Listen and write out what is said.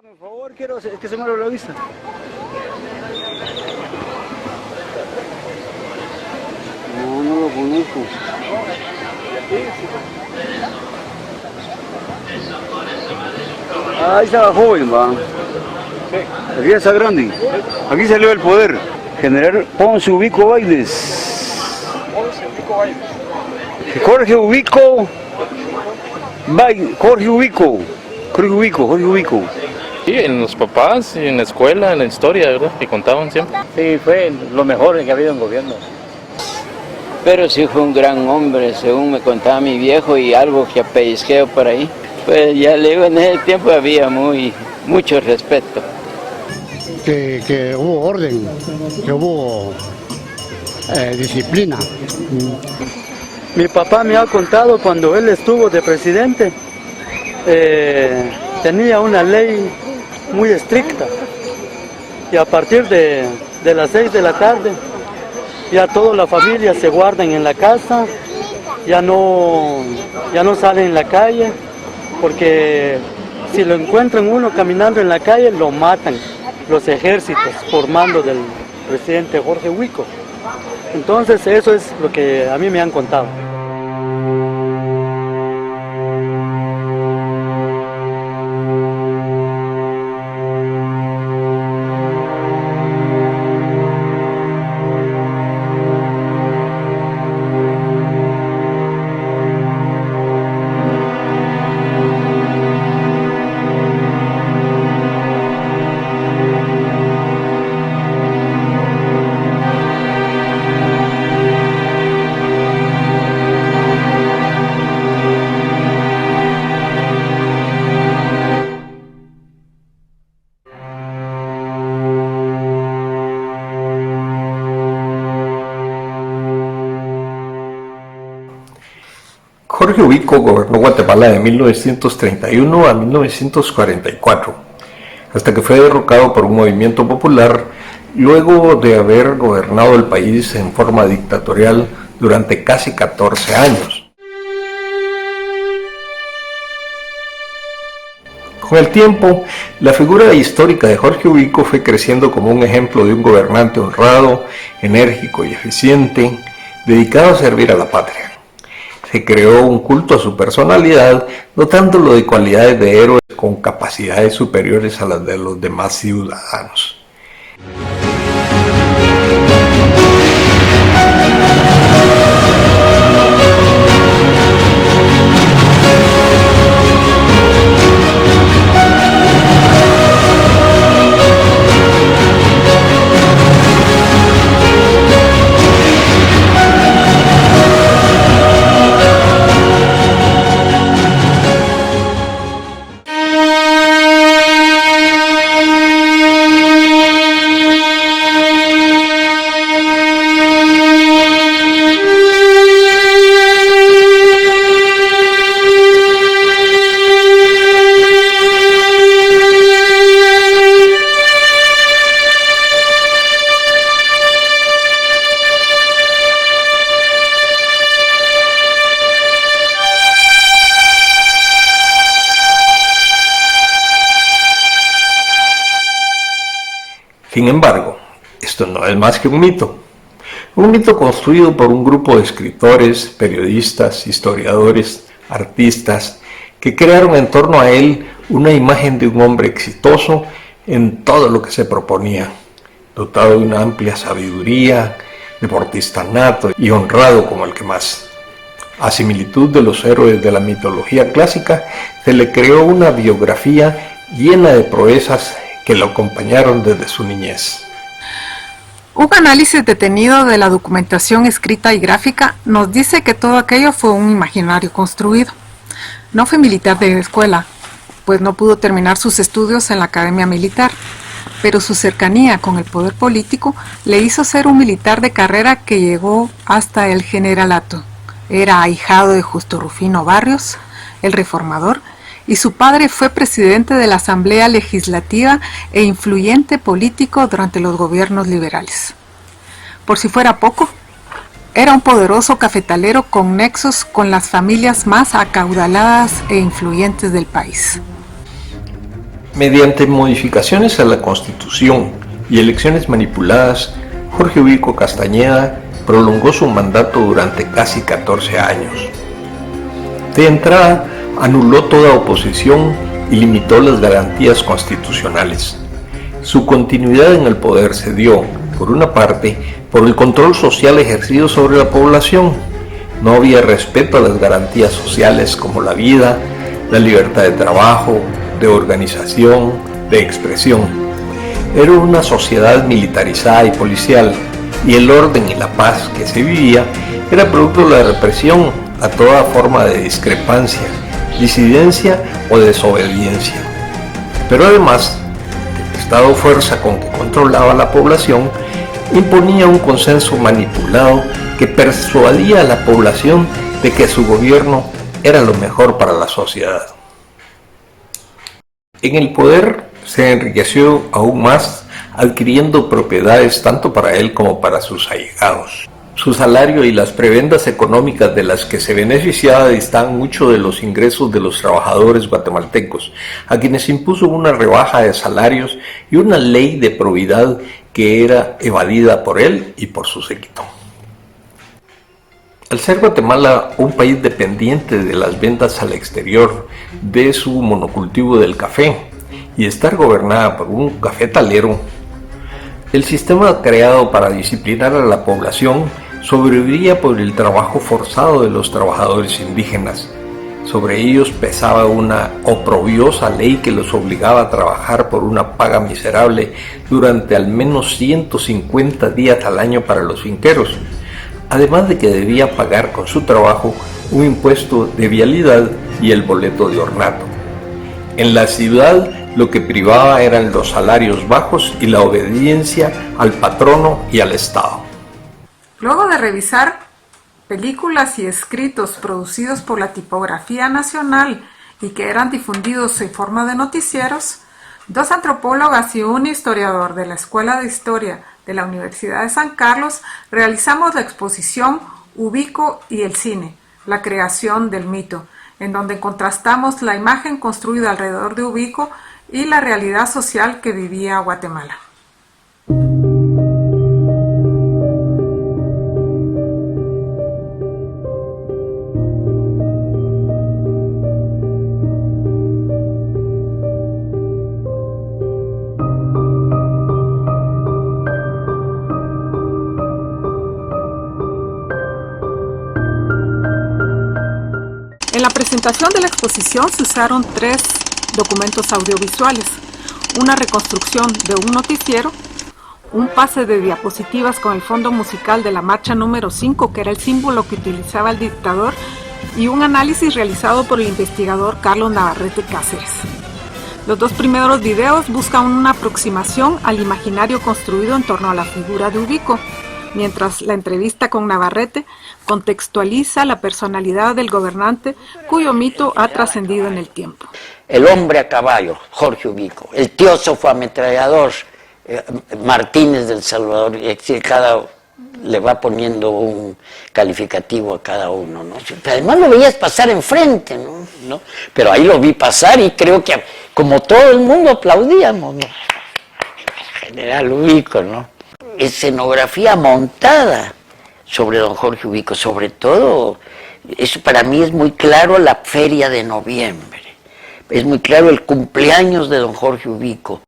Por favor, quiero que se me lo revisa. No, no lo conozco. Ahí estaba joven, va. Aquí está grande. Aquí salió el poder. General Ponce Ubico Baides. Jorge Ubico. Jorge Ubico. Sí, en los papás, en la escuela, en la historia, ¿verdad? Que contaban siempre. Sí, fue lo mejor que ha habido en gobierno. Pero sí fue un gran hombre, según me contaba mi viejo, y algo que apellizqueo por ahí. Pues ya le digo, en ese tiempo había mucho respeto. Que hubo orden, que hubo disciplina. Mi papá me ha contado cuando él estuvo de presidente, tenía una ley muy estricta y a partir de las 6 de la tarde ya toda la familia se guardan en la casa, ya no salen en la calle, porque si lo encuentran uno caminando en la calle lo matan los ejércitos por mando del presidente Jorge Ubico. Entonces eso es lo que a mí me han contado. Jorge Ubico gobernó Guatemala de 1931 a 1944, hasta que fue derrocado por un movimiento popular luego de haber gobernado el país en forma dictatorial durante casi 14 años. Con el tiempo, la figura histórica de Jorge Ubico fue creciendo como un ejemplo de un gobernante honrado, enérgico y eficiente, dedicado a servir a la patria. Se creó un culto a su personalidad, dotándolo de cualidades de héroe con capacidades superiores a las de los demás ciudadanos. Sin embargo, esto no es más que un mito construido por un grupo de escritores, periodistas, historiadores, artistas, que crearon en torno a él una imagen de un hombre exitoso en todo lo que se proponía, dotado de una amplia sabiduría, deportista nato y honrado como el que más. A similitud de los héroes de la mitología clásica, se le creó una biografía llena de proezas que lo acompañaron desde su niñez. Un análisis detenido de la documentación escrita y gráfica nos dice que todo aquello fue un imaginario construido. No fue militar de escuela, pues no pudo terminar sus estudios en la academia militar, pero su cercanía con el poder político le hizo ser un militar de carrera que llegó hasta el generalato. Era ahijado de Justo Rufino Barrios, el reformador, y su padre fue presidente de la Asamblea Legislativa e influyente político durante los gobiernos liberales. Por si fuera poco, era un poderoso cafetalero con nexos con las familias más acaudaladas e influyentes del país. Mediante modificaciones a la Constitución y elecciones manipuladas, Jorge Ubico Castañeda prolongó su mandato durante casi 14 años. De entrada, anuló toda oposición y limitó las garantías constitucionales. Su continuidad en el poder se dio, por una parte, por el control social ejercido sobre la población. No había respeto a las garantías sociales como la vida, la libertad de trabajo, de organización, de expresión. Era una sociedad militarizada y policial, y el orden y la paz que se vivía era producto de la represión a toda forma de discrepancia, disidencia o desobediencia. Pero además, el estado fuerza con que controlaba la población imponía un consenso manipulado que persuadía a la población de que su gobierno era lo mejor para la sociedad. En el poder se enriqueció aún más, adquiriendo propiedades tanto para él como para sus allegados. Su salario y las prebendas económicas de las que se beneficiaba distan mucho de los ingresos de los trabajadores guatemaltecos, a quienes impuso una rebaja de salarios y una ley de probidad que era evadida por él y por su séquito. Al ser Guatemala un país dependiente de las ventas al exterior de su monocultivo del café y estar gobernada por un cafetalero, el sistema creado para disciplinar a la población sobrevivía por el trabajo forzado de los trabajadores indígenas. Sobre ellos pesaba una oprobiosa ley que los obligaba a trabajar por una paga miserable durante al menos 150 días al año para los finqueros, además de que debía pagar con su trabajo un impuesto de vialidad y el boleto de ornato. En la ciudad lo que privaba eran los salarios bajos y la obediencia al patrono y al Estado. Luego de revisar películas y escritos producidos por la Tipografía Nacional y que eran difundidos en forma de noticieros, dos antropólogas y un historiador de la Escuela de Historia de la Universidad de San Carlos realizamos la exposición Ubico y el cine, la creación del mito, en donde contrastamos la imagen construida alrededor de Ubico y la realidad social que vivía Guatemala. En la presentación de la exposición se usaron 3 documentos audiovisuales, una reconstrucción de un noticiero, un pase de diapositivas con el fondo musical de la marcha número 5, que era el símbolo que utilizaba el dictador, y un análisis realizado por el investigador Carlos Navarrete Cáceres. Los 2 primeros videos buscan una aproximación al imaginario construido en torno a la figura de Ubico, mientras la entrevista con Navarrete contextualiza la personalidad del gobernante cuyo mito ha trascendido en el tiempo. El hombre a caballo, Jorge Ubico, el teósofo ametrallador, Martínez del Salvador, cada le va poniendo un calificativo a cada uno, ¿no? Además lo veías pasar enfrente, ¿no? Pero ahí lo vi pasar y creo que como todo el mundo aplaudíamos, ¿no? General Ubico, ¿no? Escenografía montada sobre don Jorge Ubico, sobre todo, eso para mí es muy claro la feria de noviembre, es muy claro el cumpleaños de don Jorge Ubico.